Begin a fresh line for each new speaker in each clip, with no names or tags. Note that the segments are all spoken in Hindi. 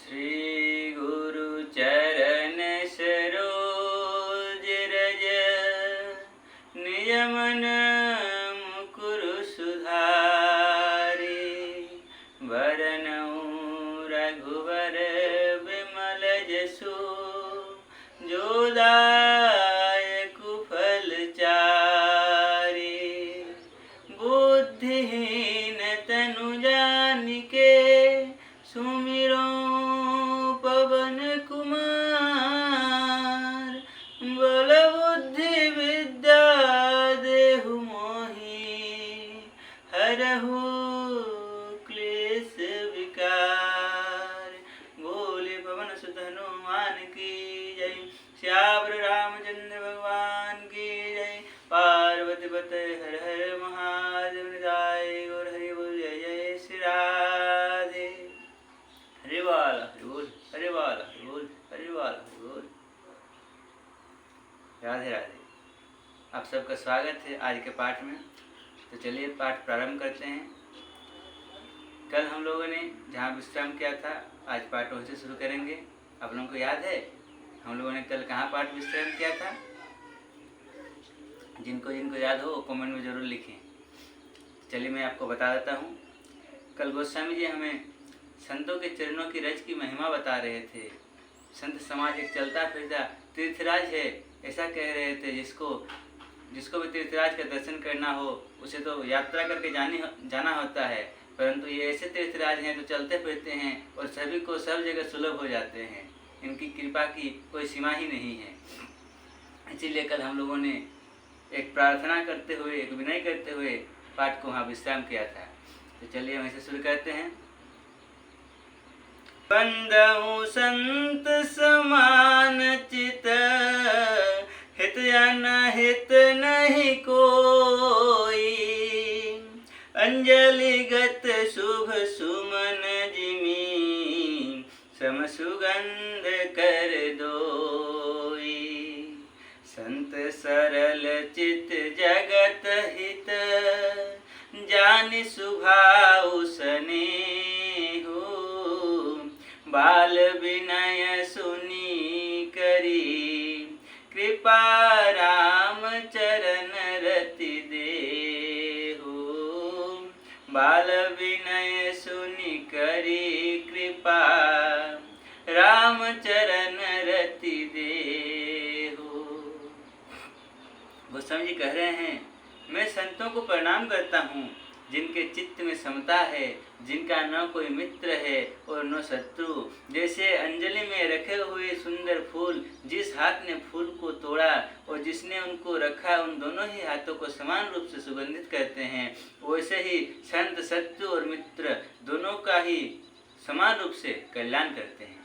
श्री गुरु चरण सरोज रज, निज मन मुकुरु सुधारि। वरनउँ रघुवर विमल जसु, जो दायक फल चारि। बुद्धिहीन तनु जानिके, सुमिरो पवन कुमार। बल बुद्धि विद्या देहु मोहि, हरहु क्लेश विकार। बोले पवन सुत हनुमान की जय, श्यावर रामचंद्र भगवान की जय। पार्वती पते हर हर महादेव, निताय गौर हरि बोल। जय जय श्री राधे। हरि बोल हरि बोल, हरि बोल हरि बोल, हरि बोल हरि बोल। राधे राधे। आप सबका स्वागत है आज के पाठ में। तो चलिए पाठ प्रारंभ करते हैं। कल हम लोगों ने जहाँ विश्राम किया था, आज पाठ वहीं से शुरू करेंगे। आप लोगों को याद है हम लोगों ने कल कहाँ पाठ विश्राम किया था? जिनको जिनको याद हो वो कमेंट में ज़रूर लिखें। चलिए मैं आपको बता देता हूँ। कल गोस्वामी जी हमें संतों के चरणों की रज की महिमा बता रहे थे। संत समाज एक चलता फिरता तीर्थराज है, ऐसा कह रहे थे। जिसको भी तीर्थराज का दर्शन करना हो उसे तो यात्रा करके जाना होता है, परंतु ये ऐसे तीर्थराज हैं जो चलते फिरते हैं और सभी को सब जगह सुलभ हो जाते हैं। इनकी कृपा की कोई सीमा ही नहीं है। इसीलिए कल हम लोगों ने एक प्रार्थना करते हुए, एक विनय करते हुए पाठ को वहाँ विश्राम किया था। तो चलिए हम इसे शुरू करते हैं। बंदहु संत समान चित, हित अनहित नहीं कोई। अंजलिगत शुभ सुमन जिमि, सम सुगंध कर दोई। संत सरल चित जगत हित, जानि सुभाउ सनेहु। बाल विनय सुनी करी, कृपा राम चरण रति देहु। बाल विनय सुनी करी, कृपा राम चरण रति देहु। गोस्वामी जी कह रहे हैं, मैं संतों को प्रणाम करता हूँ जिनके चित्त में समता है, जिनका न कोई मित्र है और न शत्रु। जैसे अंजलि में रखे हुए सुंदर फूल, जिस हाथ ने फूल को तोड़ा और जिसने उनको रखा, उन दोनों ही हाथों को समान रूप से सुगंधित करते हैं, वैसे ही संत शत्रु और मित्र दोनों का ही समान रूप से कल्याण करते हैं।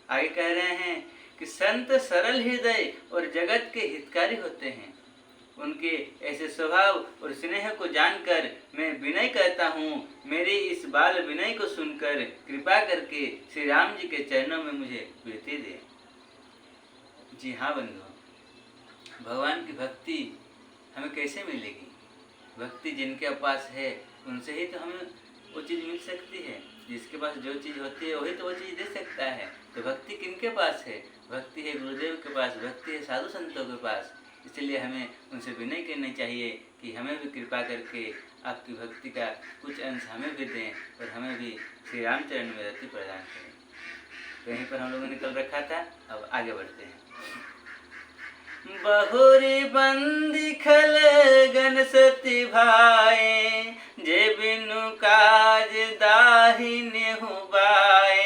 आगे कह रहे हैं कि संत सरल हृदय और जगत के हितकारी होते हैं। उनके ऐसे स्वभाव और स्नेह को जानकर मैं विनय करता हूँ। मेरी इस बाल विनय को सुनकर कृपा करके श्री राम जी के चरणों में मुझे प्रीति दे। जी हाँ बंधुओं, भगवान की भक्ति हमें कैसे मिलेगी? भक्ति जिनके पास है उनसे ही तो हमें वो चीज़ मिल सकती है। जिसके पास जो चीज़ होती है वही तो वो चीज़ दे सकता है। तो भक्ति किनके पास है? भक्ति है गुरुदेव के पास, भक्ति है साधु संतों के पास। इसलिए हमें उनसे विनय करनी चाहिए कि हमें भी कृपा करके आपकी भक्ति का कुछ अंश हमें भी दें और हमें भी श्री रामचरण में रति प्रदान करें। तो यहीं पर हम लोगों ने कल रखा था, अब आगे बढ़ते हैं। बहुरी बंदी खल गन सती भाए, जे बिनु काज दाहिने हुबाए।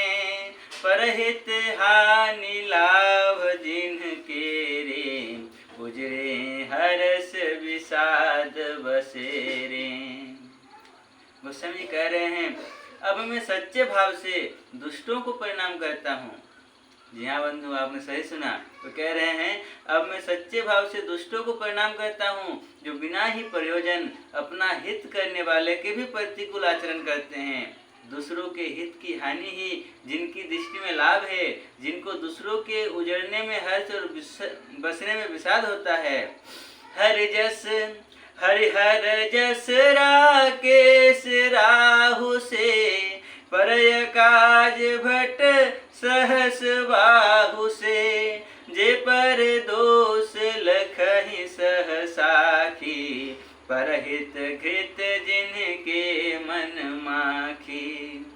परहित हानि लाभ जिनके रे, उजरे हर्ष विषाद बसेरे। गोस्वामी जी कह रहे हैं, अब मैं सच्चे भाव से दुष्टों को प्रणाम करता हूँ। जी हाँ बंधु, आपने सही सुना। तो कह रहे हैं, अब मैं सच्चे भाव से दुष्टों को प्रणाम करता हूँ, जो बिना ही प्रयोजन अपना हित करने वाले के भी प्रतिकूल आचरण करते हैं। दूसरों के हित की हानि ही जिनकी दृष्टि में लाभ है, जिनको दूसरों के उजड़ने में हर्ष और बसने में विषाद होता है। हरिहर जस राकेश राहु से, परय काज भट सहस बाहु से, जे पर दोष लखहि सहसाखी, परहित घृत जिनके मन माखी।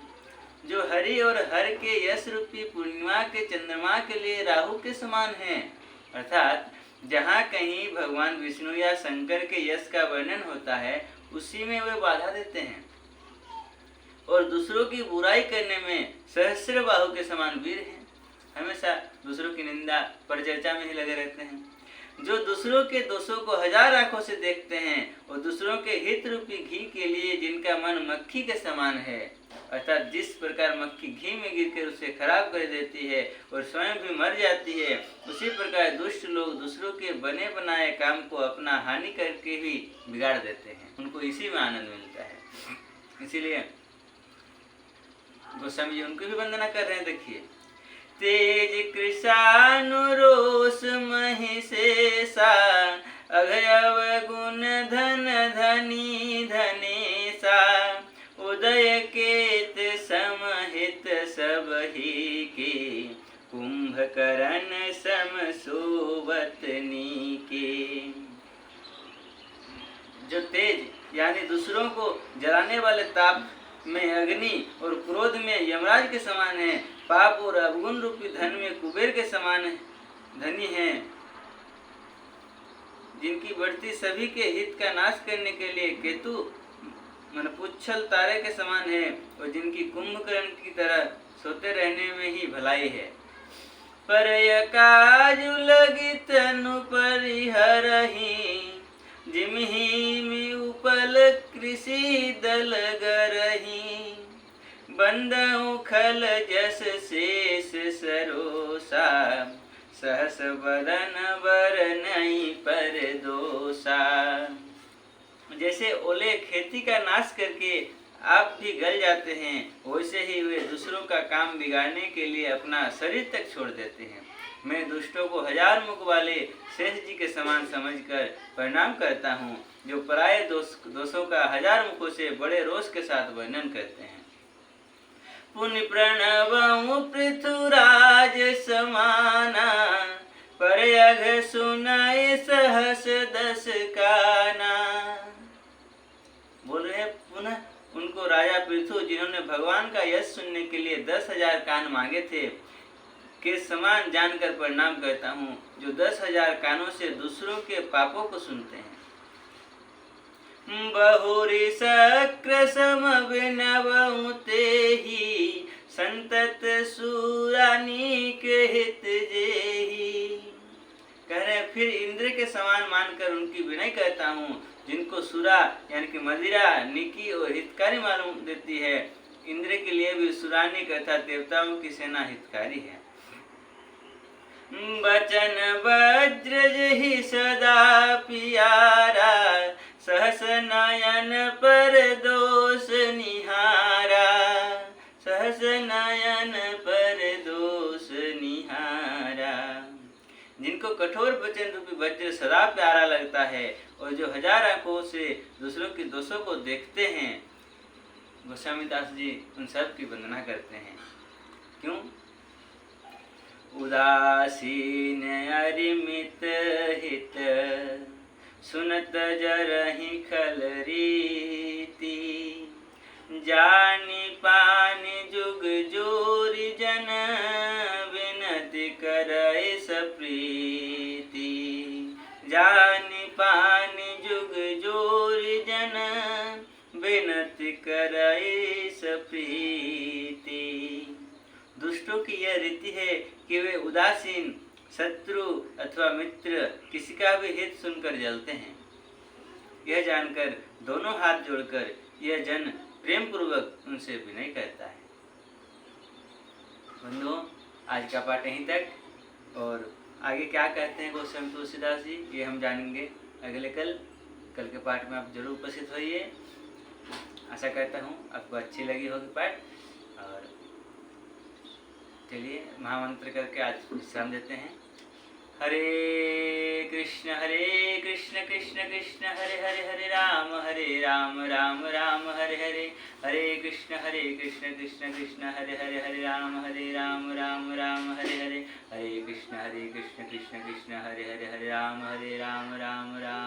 जो हरि और हर के यश रूपी पूर्णिमा के चंद्रमा के लिए राहु के समान हैं, अर्थात जहाँ कहीं भगवान विष्णु या शंकर के यश का वर्णन होता है उसी में वे बाधा देते हैं, और दूसरों की बुराई करने में सहस्र बाहु के समान वीर हैं। हमेशा दूसरों की निंदा परिचर्चा में ही लगे रहते हैं। जो दूसरों के दोषों को हजार आंखों से देखते हैं और दूसरों के हित रूपी घी के लिए जिनका मन मक्खी के समान है, अर्थात जिस प्रकार मक्खी घी में गिरकर उसे खराब कर देती है और स्वयं भी मर जाती है, उसी प्रकार दुष्ट लोग दूसरों के बने बनाए काम को अपना हानि करके भी बिगाड़ देते हैं। उनको इसी में आनंद मिलता है। इसीलिए गोस्वामी जी उनको भी वंदना कर रहे हैं। देखिए, तेज कृशानुरोष महिषेषा, अघयव गुण धन धनी धनेशा, उदय केत समहित सबही के, कुंभकर्ण सम सोवतनी के। जो तेज यानी दूसरों को जलाने वाले ताप में अग्नि और क्रोध में यमराज के समान है, पाप और अवगुण रूपी धन में कुबेर के समान धनी है, जिनकी बढ़ती सभी के हित का नाश करने के लिए केतु मन पुच्छल तारे के समान है, और जिनकी कुंभकर्ण की तरह सोते रहने में ही भलाई है। परय काजु लगी तनु परिहरहि, जिमहि में उपल कृषि दल गरहि, बंदउ खल जस शेष सरोसा, सहस बदन बर नहीं पर दोषा। जैसे ओले खेती का नाश करके आप भी गल जाते हैं, वैसे ही वे दूसरों का काम बिगाड़ने के लिए अपना शरीर तक छोड़ देते हैं। मैं दुष्टों को हजार मुख वाले शेष जी के समान समझकर प्रणाम करता हूँ, जो पराये दोषों का हजार मुखों से बड़े रोष के साथ वर्णन करते हैं। पुनि प्रणवं पृथुराज समाना, परयघ सुनाए सहस दस काना। बोल रहे पुनः उनको राजा पृथु, जिन्होंने भगवान का यश सुनने के लिए 10,000 कान मांगे थे, के समान जानकर प्रणाम करता हूँ, जो 10,000 कानों से दूसरों के पापों को सुनते हैं। बहुरी शक्र समभिनवं तेहि, संतत सुरानीक हित जेहि। कह रहे हैं, फिर इंद्र के समान मानकर उनकी विनय करता हूँ, जिनको सुरा यानी कि मदिरा निकी और हितकारी मालूम देती है। इंद्र के लिए भी सुरानिक अर्थात देवताओं की सेना हितकारी है। बचन वज्र जहि सदा पियारा, सहस नयन पर दोष निहारा, सहस नयन पर दोष निहारा। जिनको कठोर वचन रूपी वज्र सदा प्यारा लगता है और जो हजार आंखों से दूसरों के दोषों को देखते हैं, गोस्वामी दास जी उन सब की वंदना करते हैं। क्यों? उदासीन अरिमित हित, सुनत जरहि खल रीति, जानि पानि जुग जोरि जन, विनति करय सप्रीति। जानि पानि जुग जोरि जन, विनति करय सप्रीति। दुष्टों की यह रीति है कि वे उदासीन, शत्रु अथवा मित्र किसी का भी हित सुनकर जलते हैं। यह जानकर दोनों हाथ जोड़कर यह जन प्रेम पूर्वक उनसे विनय करता है। बंधुओं, आज का पाठ यहीं तक, और आगे क्या कहते हैं गोस्वामी तुलसीदास जी ये हम जानेंगे अगले कल के पाठ में। आप जरूर उपस्थित होइए। आशा करता हूँ आपको अच्छी लगी होगी पाठ। और चलिए महामंत्र करके आज विश्राम देते हैं। हरे कृष्ण कृष्ण कृष्ण हरे हरे, हरे राम राम राम हरे हरे, हरे कृष्ण कृष्ण कृष्ण हरे हरे, हरे राम राम राम राम हरे हरे, हरे कृष्ण कृष्ण कृष्ण कृष्ण हरे हरे, हरे राम राम राम